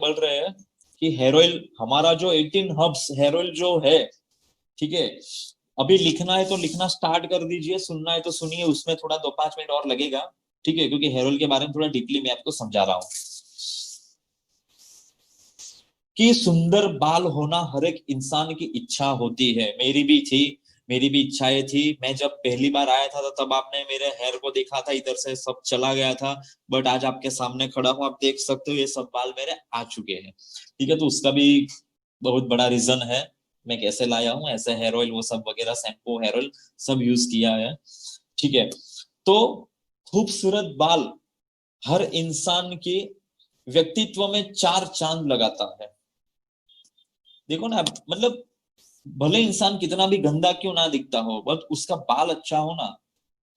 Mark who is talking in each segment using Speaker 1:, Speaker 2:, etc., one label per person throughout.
Speaker 1: पढ़ रहे हैं कि हेयर ऑयल, हमारा जो 18 हर्ब्स हेयर ऑयल जो है, ठीक है, अभी लिखना है तो लिखना स्टार्ट कर दीजिए, सुनना है तो सुनिए, उसमें थोड़ा 2-5 मिनट और लगेगा, ठीक है, क्योंकि हेयर ऑयल के बारे में थोड़ा डीपली मैं आपको समझा रहा हूं कि सुंदर बाल होना हर एक इंसान की इच्छा होती है। मेरी भी थी, मेरी भी इच्छाएं थी। मैं जब पहली बार आया था तो तब आपने मेरे हेयर को देखा था, इधर से सब चला गया था, बट आज आपके सामने खड़ा हूं, आप देख सकते हो ये सब बाल मेरे आ चुके हैं, ठीक है। तो उसका भी बहुत बड़ा रीजन है, मैं कैसे लाया हूँ, ऐसे हेयर ऑयल वो सब वगैरह, शैम्पू, हेयर ऑयल सब यूज किया है, ठीक है। तो खूबसूरत बाल हर इंसान के व्यक्तित्व में चार चांद लगाता है। देखो ना, मतलब भले इंसान कितना भी गंदा क्यों ना दिखता हो, बट उसका बाल अच्छा हो ना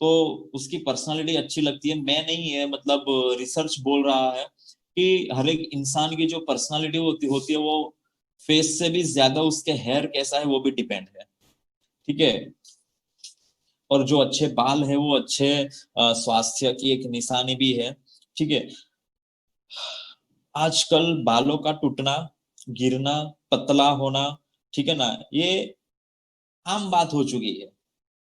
Speaker 1: तो उसकी पर्सनालिटी अच्छी लगती है। मैं नहीं है, मतलब रिसर्च बोल रहा है कि हर एक इंसान की जो पर्सनालिटी होती है वो फेस से भी ज्यादा उसके हेयर कैसा है वो भी डिपेंड है, ठीक है। और जो अच्छे बाल है वो अच्छे स्वास्थ्य की एक निशानी भी है, ठीक है। आजकल बालों का टूटना, गिरना, पतला होना, ठीक है ना, ये आम बात हो चुकी है।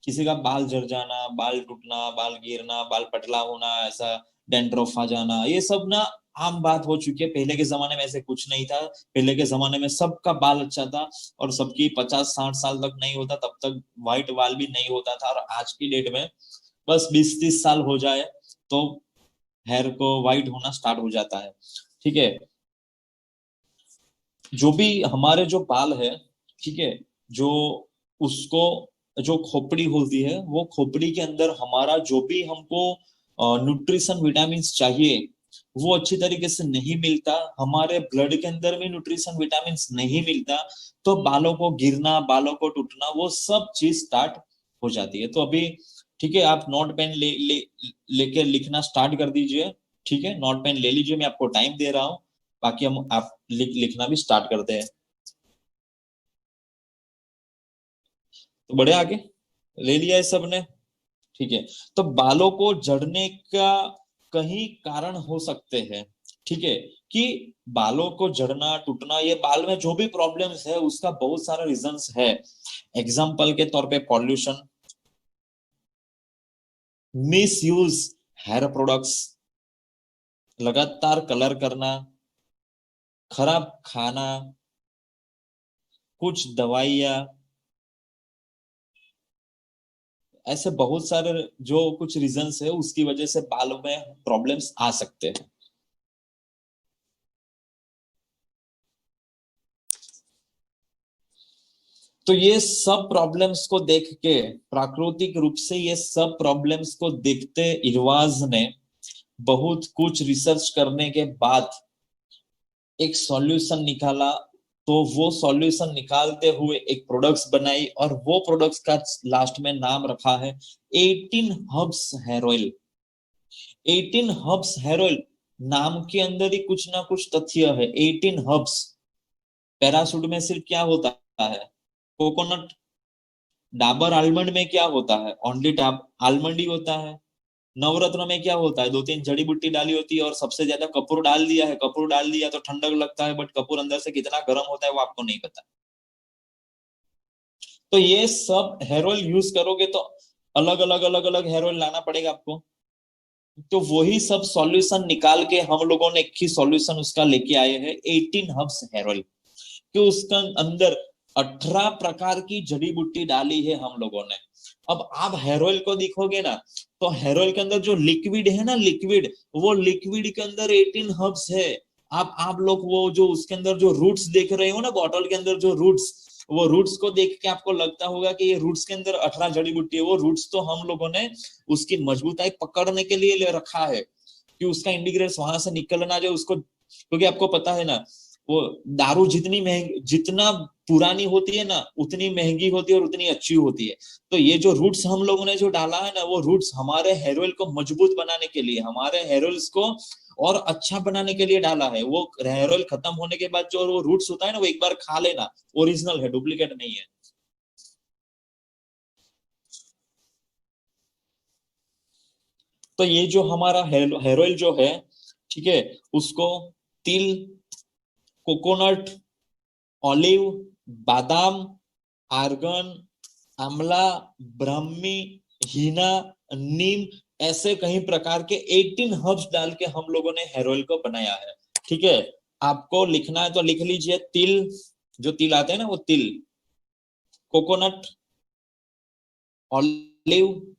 Speaker 1: किसी का बाल झड़ जाना, बाल टूटना, बाल गिरना, बाल पतला होना, ऐसा डैंड्रफ आ जाना, ये सब ना आम बात हो चुकी है। पहले के जमाने में ऐसे कुछ नहीं था। पहले के जमाने में सबका बाल अच्छा था और सबकी 50-60 साल तक नहीं होता तब तक व्हाइट बाल भी नहीं होता था। और आज की डेट में बस 20-30 साल हो जाए तो हेयर को व्हाइट होना स्टार्ट हो जाता है, ठीक है। जो भी हमारे जो बाल है, ठीक है, जो उसको जो खोपड़ी होती है, वो खोपड़ी के अंदर हमारा जो भी हमको न्यूट्रिशन विटामिन चाहिए वो अच्छी तरीके से नहीं मिलता, हमारे ब्लड के अंदर में न्यूट्रिशन विटामिन नहीं मिलता, तो बालों को गिरना, बालों को टूटना, वो सब चीज स्टार्ट हो जाती है। तो अभी ठीक है, आप नोट पेन लेके लिखना स्टार्ट कर दीजिए, ठीक है, नोट पेन ले लीजिए, मैं आपको टाइम दे रहा हूँ, बाकी हम आप लिखना भी स्टार्ट करते हैं। तो बढ़े आगे, ले लिया है सबने, ठीक है। तो बालों को झड़ने का कई कारण हो सकते हैं, ठीक है, कि बालों को झड़ना, टूटना, ये बाल में जो भी प्रॉब्लम्स है उसका बहुत सारा रीजंस है। एग्जाम्पल के तौर पे pollution, miss use hair products, लगातार कलर करना, खराब खाना, कुछ दवाइयाँ, ऐसे बहुत सारे जो कुछ रीजंस है उसकी वजह से बालों में प्रॉब्लम्स आ सकते हैं। तो ये सब प्रॉब्लम्स को देख के, प्राकृतिक रूप से ये सब प्रॉब्लम्स को देखते इरवाज ने बहुत कुछ रिसर्च करने के बाद एक सॉल्यूशन निकाला। तो वो सॉल्यूशन निकालते हुए एक प्रोडक्ट्स बनाई और वो प्रोडक्ट्स का लास्ट में नाम रखा है 18 herbs hair oil. 18 herbs hair oil, नाम के अंदर ही कुछ ना कुछ तथ्य है। 18 हर्ब्स, पैरासूट में सिर्फ क्या होता है, कोकोनट, डाबर आलमंड में क्या होता है, ओनली डाब आलमंड ही होता है। नवरत्न में क्या होता है, 2-3 जड़ी बूटी डाली होती है और सबसे ज्यादा कपूर डाल दिया है। कपूर डाल दिया तो ठंडक लगता है, बट कपूर अंदर से कितना गर्म होता है वो आपको नहीं पता। तो ये सब हेयर ऑयल यूज करोगे तो अलग अलग अलग अलग हेयर ऑयल लाना पड़ेगा आपको। तो वही सब सॉल्यूशन निकाल के हम लोगों ने एक ही सॉल्यूशन उसका लेके आए हैं, 18 हर्ब्स हेयर ऑयल, कि उसका अंदर 18 प्रकार की जड़ी बूटी डाली है हम लोगों ने। अब आप हेयर ऑयल को देखोगे ना, तो हेयर ऑयल के अंदर जो लिक्विड है ना, लिक्विड, वो लिक्विड के अंदर 18 हर्ब्स है। आप लोग वो जो उसके अंदर जो रूट्स देख रहे हो ना, बॉटल के अंदर जो रूट्स, वो रूट्स को देख के आपको लगता होगा कि ये रूट्स के अंदर 18 जड़ी बूटी है। वो रूट्स तो हम लोगों ने उसकी मजबूताई पकड़ने के लिए ले रखा है कि उसका इंडिग्रेट्स वहां से निकल ना जाए उसको, क्योंकि आपको पता है ना, वो दारू जितनी महंगी, जितना पुरानी होती है ना उतनी महंगी होती है और उतनी अच्छी होती है। तो ये जो रूट्स हम लोगों ने जो डाला है ना, वो रूट्स हमारे हेयर ऑयल को मजबूत बनाने के लिए, हमारे हेयर ऑयल्स को और अच्छा बनाने के लिए डाला है। वो हेयर ऑयल खत्म होने के बाद जो वो रूट्स होता है ना, वो एक बार खा लेना, ओरिजिनल है, डुप्लीकेट नहीं है। तो ये जो हमारा हेयर ऑयल जो है, ठीक है, उसको तिल, कोकोनट, ऑलिव, बादाम, आर्गन, आंवला, ब्राह्मी, हीना, नीम, ऐसे कई प्रकार के 18 हर्ब्स डाल के हम लोगों ने हेयर ऑयल को बनाया है। ठीक है, आपको लिखना है तो लिख लीजिए। तिल, जो तिल आते हैं ना वो तिल, कोकोनट, ऑलिव,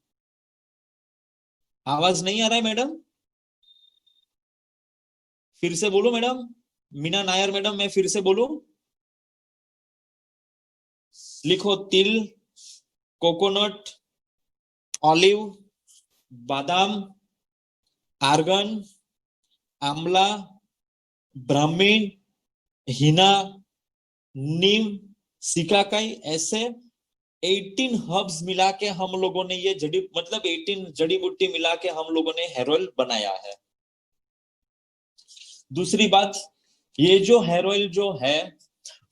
Speaker 1: आवाज नहीं आ रहा है मैडम? फिर से बोलो मैडम, मीना नायर मैडम, मैं फिर से बोलूं? लिखो तिल, कोकोनट, ऑलिव, बादाम, आर्गन, आंवला, ब्राह्मीण, हीना, नीम, सिकाकाई, ऐसे 18 हर्ब्स मिला के हम लोगों ने ये जड़ी मतलब 18 जड़ी बूटी मिला के हम लोगों ने हेयर ऑयल बनाया है। दूसरी बात, ये जो हेयर ऑयल जो है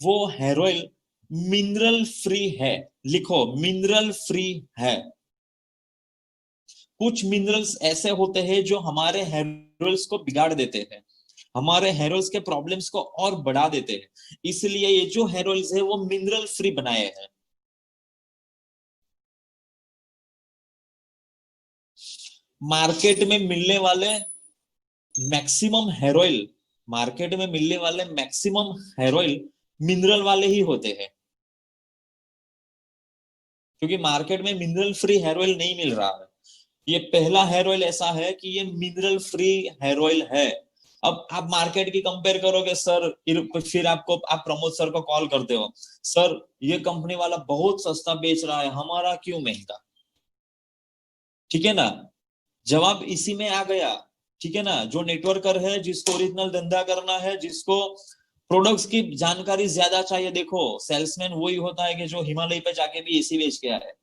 Speaker 1: वो हेयर ऑयल मिनरल फ्री है। लिखो मिनरल फ्री है। कुछ मिनरल्स ऐसे होते हैं जो हमारे हेयर ऑयल्स को बिगाड़ देते हैं, हमारे हेयर ऑयल्स के प्रॉब्लम्स को और बढ़ा देते हैं, इसलिए ये जो हेयर ऑयल्स है वो मिनरल फ्री बनाए हैं। मार्केट में मिलने वाले मैक्सिमम हेयर ऑयल, मार्केट में मिलने वाले मैक्सिमम हेयर ऑयल मिनरल वाले ही होते हैं, क्योंकि मार्केट में मिनरल फ्री हेयर ऑयल नहीं मिल रहा है। ये पहला हेयर ऑयल ऐसा है कि ये मिनरल फ्री हेयर ऑयल है। अब आप मार्केट की कंपेयर करोगे सर, फिर आपको आप प्रमोद सर को कॉल करते हो, सर ये कंपनी वाला बहुत सस्ता बेच रहा है, हमारा क्यों महंगा? ठीक है ना, जवाब इसी में आ गया। ठीक है ना, जो नेटवर्कर है, जिसको ओरिजिनल धंधा करना है, जिसको प्रोडक्ट्स की जानकारी ज्यादा चाहिए, देखो सेल्समैन वही होता है कि जो हिमालय पे जाके भी एसी बेच के आया है,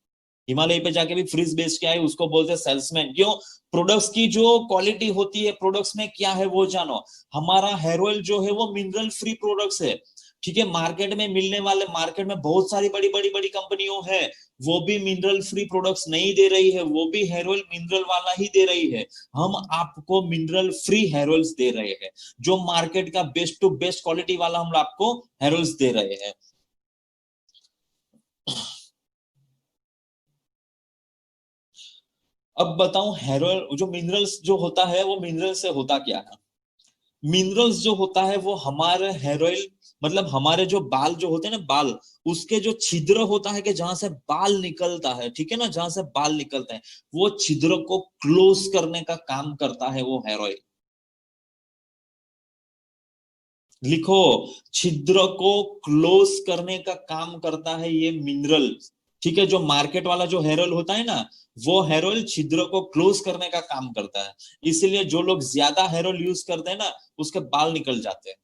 Speaker 1: हिमालय पे जाके भी फ्रिज बेच के आए, उसको बोलते हैं सेल्समैन। क्यों? प्रोडक्ट्स की जो क्वालिटी होती है, प्रोडक्ट्स में क्या है वो जानो। हमारा हेयर ऑयल जो है वो मिनरल फ्री प्रोडक्ट्स है। ठीक है, मार्केट में मिलने वाले, मार्केट में बहुत सारी बड़ी बड़ी बड़ी कंपनियों है, वो भी मिनरल फ्री प्रोडक्ट्स नहीं दे रही है, वो भी हेयर ऑयल मिनरल वाला ही दे रही है। हम आपको मिनरल फ्री हेयर ऑयल्स दे रहे हैं, जो मार्केट का बेस्ट टू बेस्ट क्वालिटी वाला हम आपको हेयर ऑयल्स दे रहे हैं। अब बताऊं, हेयर ऑयल जो मिनरल्स जो होता है वो मिनरल से होता क्या है? मिनरल्स जो होता है वो हमारे हेयर ऑयल, मतलब हमारे जो बाल जो होते हैं ना, बाल, उसके जो छिद्र होता है कि जहां से बाल निकलता है, ठीक है ना, जहां से बाल निकलता है, वो छिद्र को क्लोज करने का काम करता है वो हेयर ऑयल। लिखो, छिद्र को क्लोज करने का काम करता है ये मिनरल। ठीक है, जो मार्केट वाला जो हेयर ऑयल होता है ना, वो हेयर ऑयल छिद्र को क्लोज करने का काम करता है। इसलिए जो लोग ज्यादा हेयर ऑयल यूज करते हैं ना, उसके बाल निकल जाते हैं।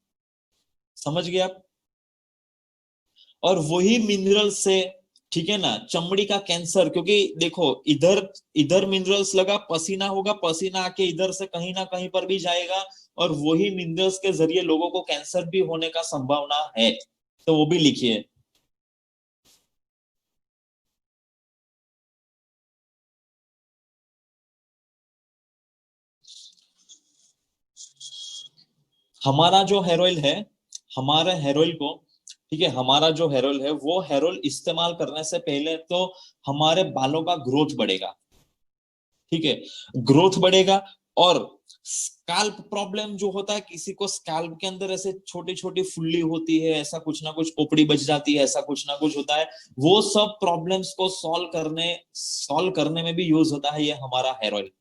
Speaker 1: समझ गए आप? और वही मिनरल से, ठीक है ना, चमड़ी का कैंसर, क्योंकि देखो इधर इधर मिनरल्स लगा, पसीना होगा, पसीना आके इधर से कहीं ना कहीं पर भी जाएगा, और वही मिनरल्स के जरिए लोगों को कैंसर भी होने का संभावना है। तो वो भी लिखिए। हमारा जो हेयर ऑयल है, हमारे हेयर ऑयल को, ठीक है, हमारा जो हेयर ऑयल है वो हेयर ऑयल इस्तेमाल करने से पहले तो हमारे बालों का ग्रोथ बढ़ेगा। ठीक है, ग्रोथ बढ़ेगा। और स्कैल्प प्रॉब्लम जो होता है, किसी को स्कैल्प के अंदर ऐसे छोटी छोटी फुल्ली होती है, ऐसा कुछ ना कुछ पोपड़ी बच जाती है, ऐसा कुछ ना कुछ होता है, वो सब प्रॉब्लम्स को सॉल्व करने में भी यूज होता है ये हमारा हेयर ऑयल।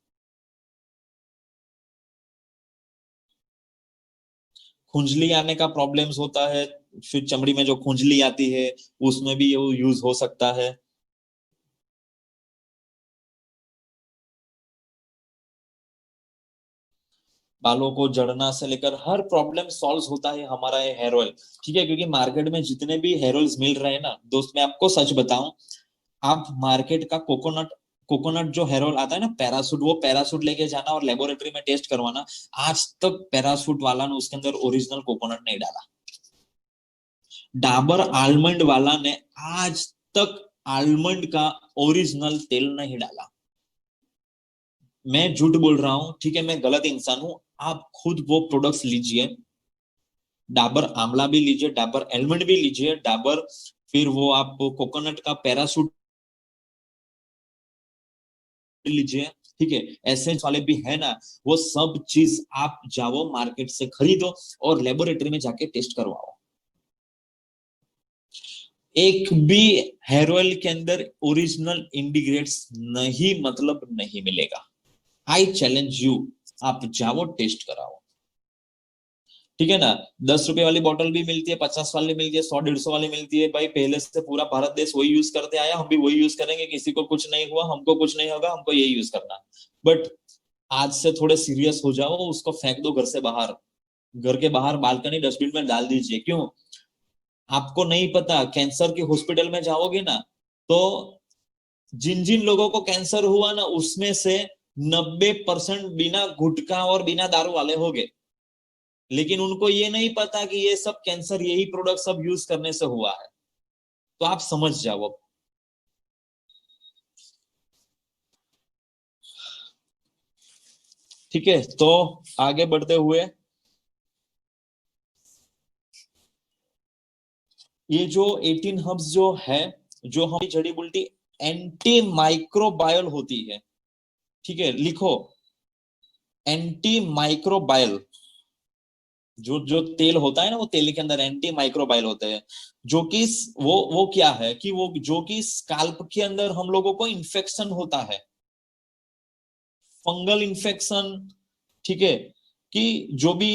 Speaker 1: खुंजली आने का प्रॉब्लम्स होता है, फिर चमड़ी में जो खुंजली आती है, उसमें भी ये यूज हो सकता है। बालों को जड़ना से लेकर हर प्रॉब्लम सॉल्व होता है हमारा ये हेयर ऑयल। ठीक है, क्योंकि मार्केट में जितने भी हेयर ऑयल्स मिल रहे हैं ना दोस्त, मैं आपको सच बताऊं, आप मार्केट का कोकोनट कोकोनट जो हेयर ऑयल आता है ना, पैरासूट, वो पैरासूट लेके जाना और लेबोरेटरी में टेस्ट करवाना, आज तक पैरासूट वाला ने उसके अंदर ओरिजिनल कोकोनट नहीं डाला। डाबर आलमंड वाला ने आज तक आलमंड का ओरिजिनल तेल नहीं डाला। मैं झूठ बोल रहा हूं, ठीक है, मैं गलत इंसान हूं। आप खुद वो प्रोडक्ट्स लीजिए, डाबर आंवला भी लीजिए, डाबर एलमंड भी लीजिए, डाबर फिर वो आप कोकोनट का पैराशूट लीजिए, ठीक है, एसेंस वाले भी है ना, वो सब चीज आप जाओ मार्केट से खरीदो और लेबोरेटरी में जाके टेस्ट करवाओ। एक भी हेयर ऑयल के अंदर ओरिजिनल इंडिग्रेट्स नहीं, मतलब नहीं मिलेगा। आई चैलेंज यू, आप जाओ टेस्ट कराओ, ठीक है ना। 10 रुपए वाली बोतल भी मिलती है, 50 वाली मिलती है, 100 150 वाली मिलती है, भाई पहले से पूरा भारत देश वही यूज करते आया, हम भी वही यूज करेंगे, किसी को कुछ नहीं हुआ, हमको कुछ नहीं होगा, हमको यही यूज करना। बट आज से थोड़े सीरियस हो जाओ, उसको फेंक दो घर से बाहर, घर के बाहर बालकनी डस्टबिन में डाल दीजिए। क्यों? आपको नहीं पता, कैंसर के हॉस्पिटल में जाओगे ना, तो जिन जिन लोगों को कैंसर हुआ ना, उसमें से 90% बिना गुटखा और बिना दारू वाले हो गए, लेकिन उनको ये नहीं पता कि ये सब कैंसर यही प्रोडक्ट सब यूज करने से हुआ है। तो आप समझ जाओ अब। ठीक है, तो आगे बढ़ते हुए, ये जो 18 हर्ब्स जो है, जो हमारी जड़ी बूटी एंटी माइक्रोबायल होती है, ठीक है, लिखो, एंटी माइक्रोबायल। जो जो तेल होता है ना, वो तेल के अंदर एंटी माइक्रोबायल होते हैं, जो कि वो क्या है कि वो जो कि स्काल्प के अंदर हम लोगों को इन्फेक्शन होता है, फंगल इन्फेक्शन, ठीक है, कि जो भी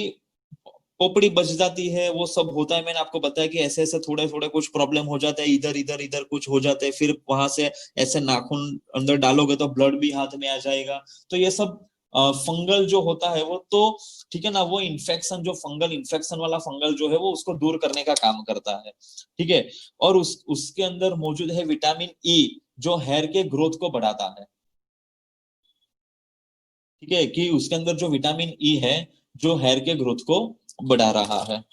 Speaker 1: खोपड़ी बच जाती है, वो सब होता है। मैंने आपको बताया कि ऐसे ऐसे थोड़े थोड़े कुछ प्रॉब्लम हो जाते हैं, इधर इधर इधर कुछ हो जाते हैं, फिर वहां से ऐसे नाखून अंदर डालोगे तो ब्लड भी हाथ में आ जाएगा। तो ये सब फंगल जो होता है वो तो, ठीक है ना, वो इन्फेक्शन, जो फंगल इन्फेक्शन वाला फंगल जो है वो उसको दूर करने का काम करता है, ठीक है। और उसके अंदर मौजूद है विटामिन ई, जो हेयर के ग्रोथ को बढ़ाता है, ठीक है, कि उसके अंदर जो विटामिन ई है, जो हेयर के ग्रोथ को बढ़ा रहा है।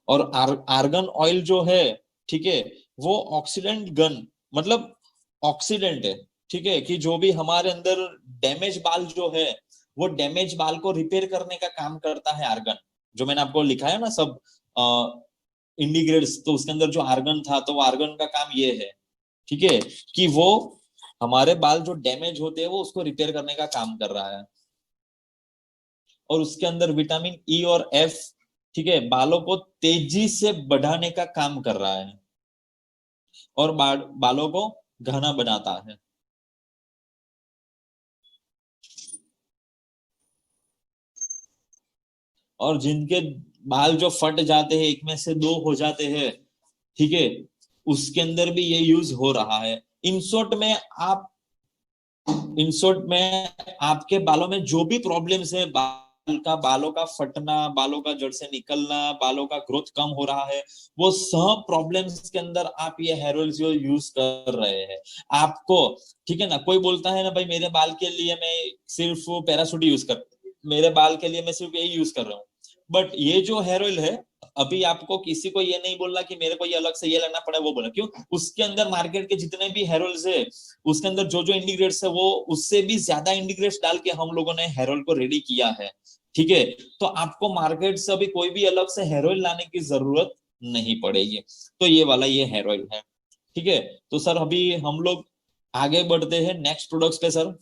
Speaker 1: और आर्गन ऑयल जो है, ठीक है, वो ऑक्सीडेंट गन, मतलब ऑक्सीडेंट है, ठीक है, कि जो भी हमारे अंदर डैमेज बाल जो है, वो डैमेज बाल को रिपेयर करने का काम करता है आर्गन। जो मैंने आपको लिखा है ना सब इंडिग्रेड्स, तो उसके अंदर जो आर्गन था, तो वो आर्गन का काम ये है, ठीक है, कि वो हमारे बाल जो डैमेज होते हैं वो उसको रिपेयर करने का काम कर रहा है। और उसके अंदर विटामिन ई और एफ, ठीक है, बालों को तेजी से बढ़ाने का काम कर रहा है, और बालों को घना बनाता है। और जिनके बाल जो फट जाते हैं, एक में से दो हो जाते हैं, ठीक है, उसके अंदर भी ये यूज हो रहा है। इन शॉर्ट में आप, इन शॉर्ट में आपके बालों में जो भी प्रॉब्लम्स है, बालों का फटना, बालों का जड़ से निकलना, बालों का ग्रोथ कम हो रहा है, वो सब प्रॉब्लम्स के अंदर आप ये हेयर ऑयल जो यूज कर रहे हैं आपको, ठीक है ना। कोई बोलता है ना भाई मेरे बाल के लिए मैं सिर्फ पैराशूट यूज कर, मेरे बाल के लिए मैं सिर्फ यही यूज कर रहा हूँ, बट ये जो हेयर ऑयल है, अभी आपको किसी को ये नहीं बोलना कि मेरे को ये अलग से ये लेना पड़ा, वो बोला क्यों, उसके अंदर मार्केट के जितने भी हेयर ऑयल्स है, उसके अंदर जो जो इंडिग्रेट्स है, वो उससे भी ज्यादा इंडिग्रेट्स डाल के हम लोगों ने हेयर ऑयल को रेडी किया है, ठीक है। तो आपको मार्केट से अभी कोई भी अलग से हेयर ऑयल लाने की जरूरत नहीं पड़ेगी। तो ये वाला ये हेयर ऑयल है, ठीक है। तो सर अभी हम लोग आगे बढ़ते हैं नेक्स्ट प्रोडक्ट्स पे सर।